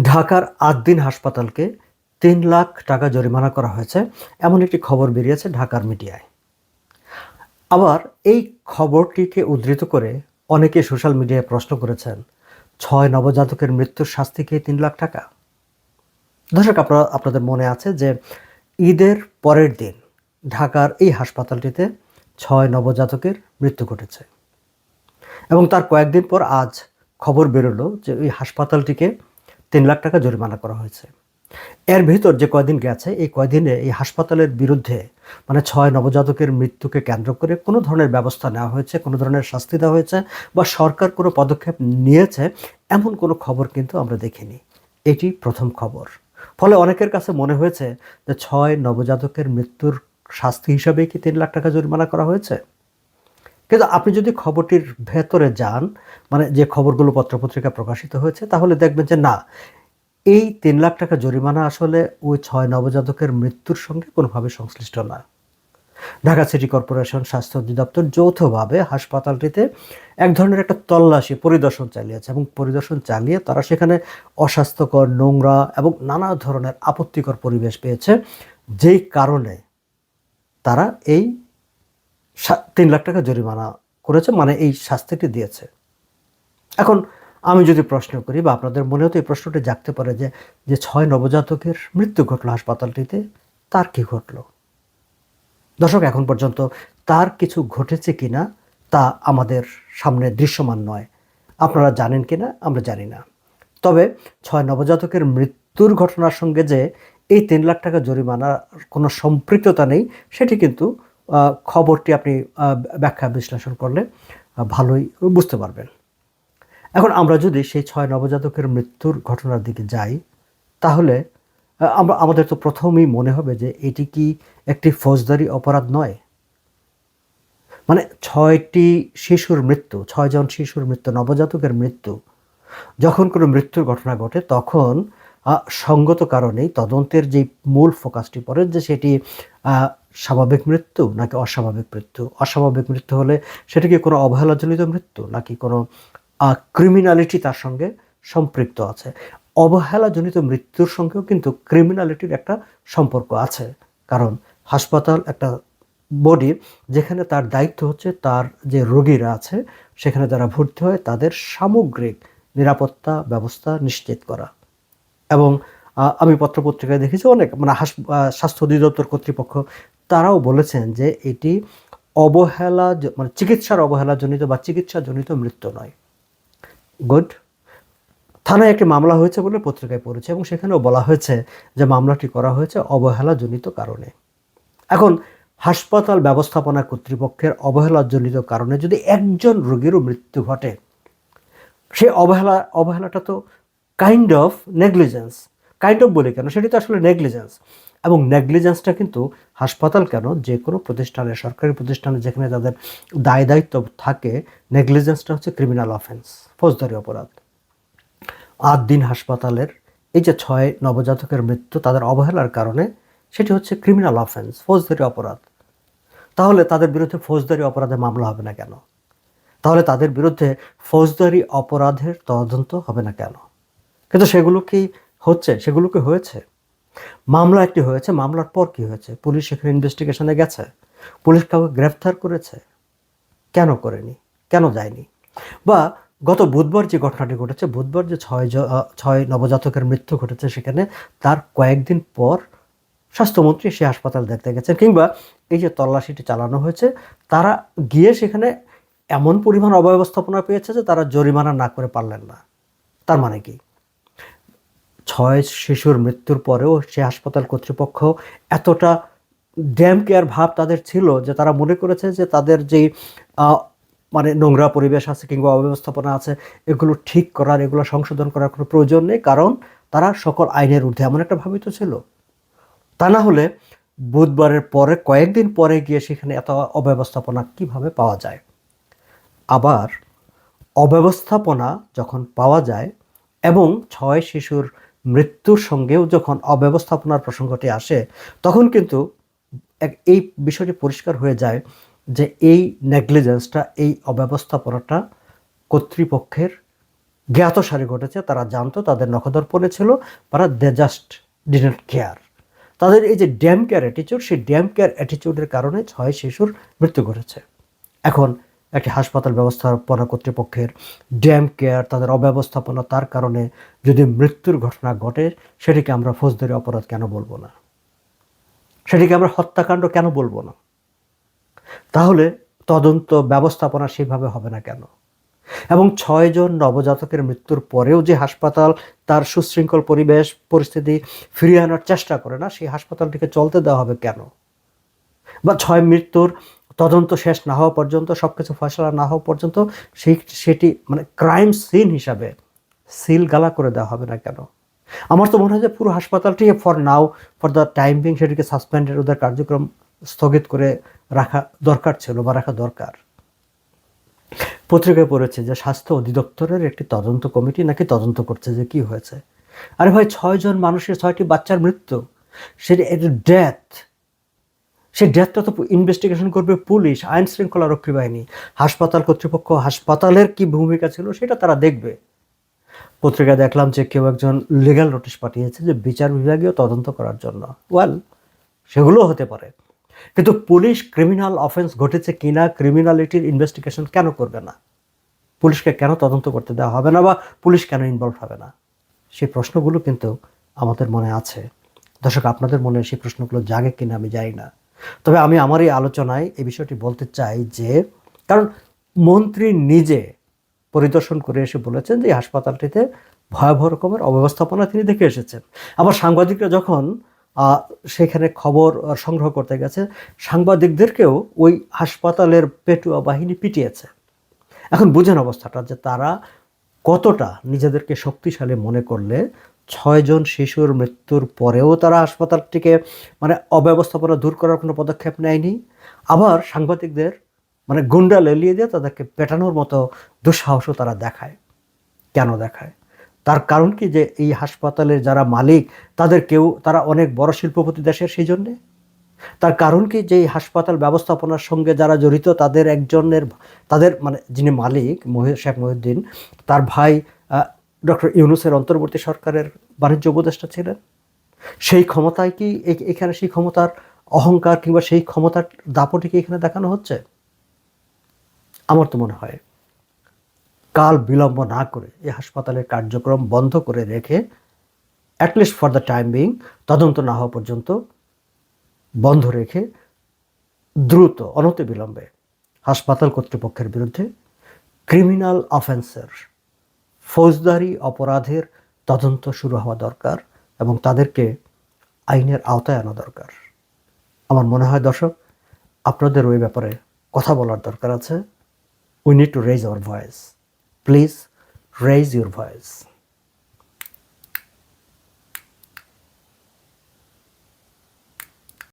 ঢাকার ৮ দিন হাসপাতালকে ৩ লাখ টাকা জরিমানা করা হয়েছে, এমন একটি খবর বেরিয়েছে ঢাকার মিডিয়ায়। আবার এই খবরটিকে উদ্ধৃত করে অনেকে সোশ্যাল মিডিয়ায় প্রশ্ন করেছেন, ৬ নবজাতকের মৃত্যুর শাস্তি কি ৩ লাখ টাকা? দর্শক, আপনাদের মনে আছে যে ঈদের পরের দিন ঢাকার এই হাসপাতালটিতে ৬ নবজাতকের মৃত্যু ঘটেছে এবং তার কয়েকদিন পর আজ খবর বেরোলো যে ওই হাসপাতালটিকে ৩ লাখ টাকা জরিমানা করা হয়েছে। এর ভিতর যে কয়দিন গেছে, এই কয়দিনে এই হাসপাতালের বিরুদ্ধে মানে ৬ নবজাতকের মৃত্যুকে কেন্দ্র করে কোনো ধরনের ব্যবস্থা নেওয়া হয়েছে, কোনো ধরনের শাস্তি দেওয়া হয়েছে বা সরকার কোনো পদক্ষেপ নিয়েছে, এমন কোনো খবর কিন্তু আমরা দেখিনি। এটি প্রথম খবর। ফলে অনেকের কাছে মনে হয়েছে যে ৬ নবজাতকের মৃত্যুর শাস্তি হিসাবে কি ৩ লাখ টাকা জরিমানা করা হয়েছে। কিন্তু আপনি যদি খবরটির ভেতরে যান, মানে যে খবরগুলো পত্রপত্রিকা প্রকাশিত হয়েছে, তাহলে দেখবেন যে না, এই ৩ লাখ টাকা জরিমানা আসলে ওই ৬ নবজাতকের মৃত্যুর সঙ্গে কোনোভাবে সংশ্লিষ্ট না। ঢাকা সিটি কর্পোরেশন, স্বাস্থ্য অধিদপ্তর যৌথভাবে হাসপাতালটিতে এক ধরনের একটা তল্লাশি পরিদর্শন চালিয়েছে এবং পরিদর্শন চালিয়ে তারা সেখানে অস্বাস্থ্যকর, নোংরা এবং নানা ধরনের আপত্তিকর পরিবেশ পেয়েছে, যেই কারণে তারা এই ৩ লাখ টাকা জরিমানা করেছে, মানে এই শাস্তিটি দিয়েছে। এখন আমি যদি প্রশ্ন করি বা আপনাদের মনেও তো এই প্রশ্নটি জাগতে পারে যে ৬ নবজাতকের মৃত্যু ঘটলো হাসপাতালটিতে, তার কি ঘটলো? দর্শক, এখন পর্যন্ত তার কিছু ঘটেছে কিনা তা আমাদের সামনে দৃশ্যমান নয়। আপনারা জানেন কিনা আমরা জানি না। তবে ৬ নবজাতকের মৃত্যুর ঘটনার সঙ্গে যে এই ৩ লাখ টাকা জরিমানার কোনো সম্পৃক্ততা নেই, সেটি কিন্তু খবরটি আপনি ব্যাখ্যা বিশ্লেষণ করলে ভালোই বুঝতে পারবেন। এখন আমরা যদি সেই ৬ নবজাতকের মৃত্যুর ঘটনার দিকে যাই, তাহলে আমাদের তো প্রথমেই মনে হবে যে এটি কি একটি ফৌজদারি অপরাধ নয়? মানে ৬টি শিশুর মৃত্যু, ৬ জন শিশুর মৃত্যু, নবজাতকের মৃত্যু, যখন কোনো মৃত্যুর ঘটনা ঘটে তখন সঙ্গত কারণেই তদন্তের যে মূল ফোকাসটি পড়ে যে সেটি স্বাভাবিক মৃত্যু নাকি অস্বাভাবিক মৃত্যু। অস্বাভাবিক মৃত্যু হলে সেটি কি কোনো অবহেলাজনিত মৃত্যু নাকি কোনো ক্রিমিনালিটি তার সঙ্গে সম্পৃক্ত আছে। অবহেলাজনিত মৃত্যুর সঙ্গেও কিন্তু ক্রিমিনালিটির একটা সম্পর্ক আছে, কারণ হাসপাতাল একটা বডি যেখানে তার দায়িত্ব হচ্ছে তার যে রোগীরা আছে সেখানে যারা ভর্তি হয় তাদের সামগ্রিক নিরাপত্তা ব্যবস্থা নিশ্চিত করা। এবং আমি পত্রপত্রিকায় দেখেছি অনেক মানে স্বাস্থ্য অধিদপ্তর কর্তৃপক্ষ তারাও বলেছেন যে এটি অবহেলা মানে চিকিৎসার অবহেলাজনিত বা চিকিৎসাজনিত মৃত্যু নয়। গুড। থানায় একটি মামলা হয়েছে বলে পত্রিকায় পড়েছে এবং সেখানেও বলা হয়েছে যে মামলাটি করা হয়েছে অবহেলাজনিত কারণে। এখন হাসপাতাল ব্যবস্থাপনা কর্তৃপক্ষের অবহেলাজনিত কারণে যদি একজন রোগীরও মৃত্যু ঘটে, সেই অবহেলাটা তো kind of negligence. Kind of বলি কেন, সেটি তো আসলে নেগলিজেন্স। এবং নেগলিজেন্সটা কিন্তু হাসপাতাল কেন, যে কোনো প্রতিষ্ঠানে, সরকারি প্রতিষ্ঠানে যেখানে তাদের দায় দায়িত্ব থাকে, নেগলিজেন্সটা হচ্ছে ক্রিমিনাল অফেন্স, ফৌজদারি অপরাধ। ৮ দিন হাসপাতালের এই যে ৬ নবজাতকের মৃত্যু তাদের অবহেলার কারণে, সেটি হচ্ছে ক্রিমিনাল অফেন্স, ফৌজদারি অপরাধ। তাহলে তাদের বিরুদ্ধে ফৌজদারি অপরাধে মামলা হবে না কেন? তাহলে তাদের বিরুদ্ধে ফৌজদারি অপরাধের তদন্ত হবে না কেন? কিন্তু সেগুলো কি হচ্ছে? সেগুলো কি হয়েছে? মামলা একটি হয়েছে, মামলার পর কি হয়েছে? পুলিশ সেখানে ইনভেস্টিগেশনে গেছে, পুলিশ কাউকে গ্রেফতার করেছে? কেন করেনি? কেন যায়নি? বা গত বুধবার যে ঘটনাটি ঘটেছে, বুধবার যে ৬ নবজাতকের মৃত্যু ঘটেছে, সেখানে তার কয়েকদিন পর স্বাস্থ্যমন্ত্রী সে হাসপাতাল দেখতে গেছেন, কিংবা এই যে তল্লাশিটি চালানো হয়েছে, তারা গিয়ে সেখানে এমন পরিমাণ অব্যবস্থাপনা পেয়েছে যে তারা জরিমানা না করে পারলেন না। তার মানে কি? ৬ শিশুর মৃত্যুর পরেও সে হাসপাতাল কর্তৃপক্ষ এতটা ড্যাম কেয়ার ভাব তাদের ছিল যে তারা মনে করেছে যে তাদের যেই মানে নোংরা পরিবেশ আছে কিংবা অব্যবস্থাপনা আছে, এগুলো ঠিক করার, এগুলো সংশোধন করার কোনো প্রয়োজন নেই, কারণ তারা সকল আইনের ঊর্ধ্বে, এমন একটা ভাবিত ছিল। তা না হলে বুধবারের পরে কয়েকদিন পরে গিয়ে সেখানে এত অব্যবস্থাপনা কিভাবে পাওয়া যায়? আবার অব্যবস্থাপনা যখন পাওয়া যায় এবং ৬ শিশুর মৃত্যুর সঙ্গেও যখন অব্যবস্থাপনার প্রসঙ্গটি আসে, তখন কিন্তু এই বিষয়টি পরিষ্কার হয়ে যায় যে এই নেগলিজেন্সটা, এই অব্যবস্থাপনাটা কর্তৃপক্ষের জ্ঞাতসারে ঘটেছে, তারা জানতো, তাদের নখদর্পণে ছিল, তারা দে জাস্ট ডিডন্ট কেয়ার। তাদের এই যে ড্যাম কেয়ার অ্যাটিচিউড, সেই ড্যাম কেয়ার অ্যাটিচিউডের কারণে 6 শিশুর মৃত্যু ঘটেছে। এখন একটি হাসপাতাল ব্যবস্থাপনা কর্তৃপক্ষের ড্যাম কেয়ার, তাদের অব্যবস্থাপনা, তার কারণে যদি মৃত্যুর ঘটনা ঘটে, সেটিকে আমরা ফৌজদারি অপরাধ কেন বলবো না? সেটিকে আমরা হত্যাকাণ্ড কেন বলবো না? তাহলে তদন্ত ব্যবস্থাপনা সেভাবে হবে না কেন? এবং 6 জন নবজাতকের মৃত্যুর পরেও যে হাসপাতাল তার সুশৃঙ্খল পরিবেশ পরিস্থিতি ফিরিয়ে আনার চেষ্টা করে না, সেই হাসপাতালটিকে চলতে দেওয়া হবে কেন? বা 6 মৃত্যুর তদন্ত শেষ না হওয়া পর্যন্ত, সবকিছু ফয়সালা না হওয়া পর্যন্ত সেটি মানে ক্রাইম সিন হিসাবে সিল গালা করে দেওয়া হবে না কেন? আমার তো মনে হয় যে পুরো হাসপাতালটি for now, for the time being, সেটিকে সাসপেন্ডেড, ওদের কার্যক্রম স্থগিত করে রাখা দরকার ছিল বা রাখা দরকার। পত্রিকায় পড়েছে যে স্বাস্থ্য অধিদপ্তরের একটি তদন্ত কমিটি নাকি তদন্ত করছে যে কি হয়েছে। আরে ভাই, 6 জন মানুষের, 6টি বাচ্চার মৃত্যু, সেটা ডেথ। সেই ডেথটা তো ইনভেস্টিগেশন করবে পুলিশ, আইন শৃঙ্খলা রক্ষী বাহিনী, হাসপাতাল কর্তৃপক্ষ, হাসপাতালের কি ভূমিকা ছিল সেটা তারা দেখবে। পত্রিকায় দেখলাম যে কেউ একজন লিগ্যাল নোটিশ পাঠিয়েছে যে বিচার বিভাগীয় তদন্ত করার জন্য। ওয়েল, সেগুলোও হতে পারে, কিন্তু পুলিশ ক্রিমিনাল অফেন্স ঘটেছে কিনা, ক্রিমিনালিটির ইনভেস্টিগেশন কেন করবে না? পুলিশকে কেন তদন্ত করতে দেওয়া হবে না, বা পুলিশ কেন ইনভলভ হবে না? সেই প্রশ্নগুলো কিন্তু আমাদের মনে আছে। দর্শক, আপনাদের মনে সেই প্রশ্নগুলো জাগে কিনা আমি জানি না। তবে আমি আমার এই আলোচনায় এই বিষয়টি বলতে চাই যে, কারণ মন্ত্রী নিজে পরিদর্শন করে এসে বলেছেন যে এই হাসপাতালটিতে ভয়াবহ রকমের অব্যবস্থাপনা তিনি দেখে এসেছেন। আবার সাংবাদিকরা যখন সেখানে খবর সংগ্রহ করতে গেছে, সাংবাদিকদেরকেও ওই হাসপাতালের পেটুয়া বাহিনী পিটিয়েছে। এখন বুঝেন অবস্থাটা, যে তারা কতটা নিজেদেরকে শক্তিশালী মনে করলে 6 জন শিশুর মৃত্যুর পরেও তারা হাসপাতালটিকে মানে অব্যবস্থাপনা দূর করার কোনো পদক্ষেপ নেয়নি। আবার সাংবাদিকদের মানে গুন্ডা লেলিয়ে দিয়ে তাদেরকে পেটানোর মতো দুঃসাহসও তারা দেখায়। কেন দেখায়? তার কারণ কি, যে এই হাসপাতালের যারা মালিক তারা অনেক বড় শিল্পপতি দেশের, সেই জন্যে। তার কারণ কি, যে এই হাসপাতাল ব্যবস্থাপনার সঙ্গে যারা জড়িত তাদের মানে যিনি মালিক শেখ মহিউদ্দিন, তার ভাই ডক্টর ইউনূসের অন্তর্বর্তী সরকারের বাণিজ্য উপদেষ্টা ছিলেন। সেই ক্ষমতায় কি এখানে সেই ক্ষমতার অহংকার কিংবা সেই ক্ষমতার দাপটে কি এখানে দেখানো হচ্ছে? আমার তো মনে হয় কাল বিলম্ব না করে এই হাসপাতালের কার্যক্রম বন্ধ করে রেখে, at least for the time being, তদন্ত না হওয়া পর্যন্ত বন্ধ রেখে, দ্রুত অনতিবিলম্বে হাসপাতাল কর্তৃপক্ষের বিরুদ্ধে ক্রিমিনাল অফেন্সের, ফৌজদারি অপরাধের তদন্ত শুরু হওয়া দরকার এবং তাদেরকে আইনের আওতায় আনা দরকার। আমার মনে হয় দর্শক, আপনাদের ওই ব্যাপারে কথা বলার দরকার আছে। We need to raise our voice. Please raise your voice.